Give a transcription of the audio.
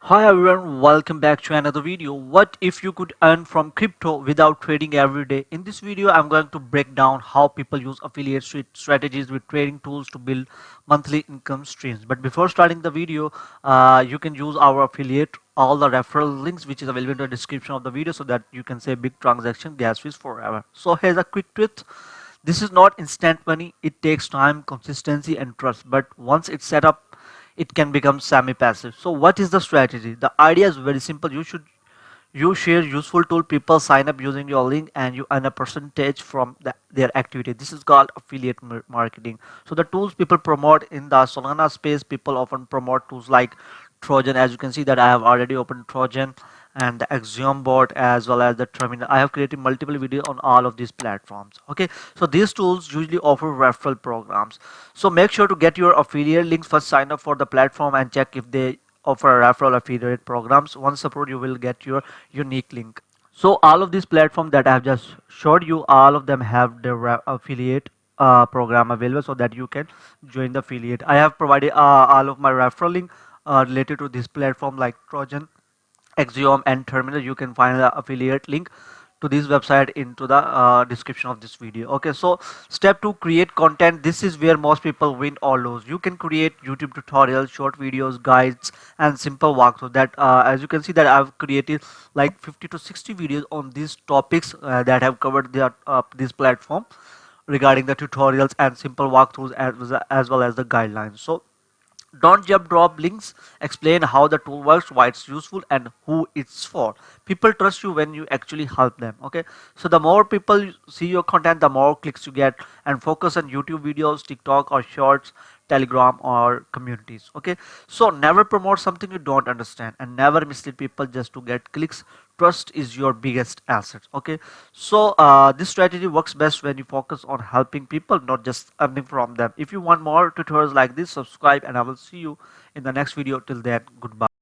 Hi everyone, welcome back to another video. What if you could earn from crypto without trading every day? In this video, I'm going to break down how people use affiliate strategies with trading tools to build monthly income streams. But before starting the video, you can use our affiliate, all the referral links which is available in the description of the video so that you can say big transaction gas fees forever. So here's a quick truth. This is not instant money. It takes time, consistency and trust. But once it's set up, it can become semi-passive. So what is the strategy? The idea is very simple. You share useful tool, people sign up using your link and you earn a percentage from their activity. This is called affiliate marketing. So the tools people promote in the Solana space, people often promote tools like Trojan. As you can see that I have already opened Trojan and the Axiom bot as well as the terminal. I have created multiple videos on all of these platforms. Okay, so these tools usually offer referral programs. So make sure to get your affiliate links first, sign up for the platform and check if they offer referral affiliate programs. Once approved, you will get your unique link. So all of these platforms that I have just showed you, all of them have the affiliate program available so that you can join the affiliate. I have provided all of my referral link related to this platform like Trojan, Axiom and Terminal. You can find the affiliate link to this website into the description of this video. Okay, so step 2, create content. This is where most people win or lose. You can create YouTube tutorials, short videos, guides and simple walkthrough. That as you can see that I've created like 50 to 60 videos on these topics that have covered this platform regarding the tutorials and simple walkthroughs as well as the guidelines. So don't just drop links, explain how the tool works, why it's useful and who it's for. People trust you when you actually help them. Okay, so the more people see your content, the more clicks you get, and focus on YouTube videos, TikTok or shorts, Telegram or communities. Okay, so never promote something you don't understand and never mislead people just to get clicks. Trust is your biggest asset. Okay, so this strategy works best when you focus on helping people, not just earning from them. If you want more tutorials like this, subscribe and I will see you in the next video. Till then, goodbye.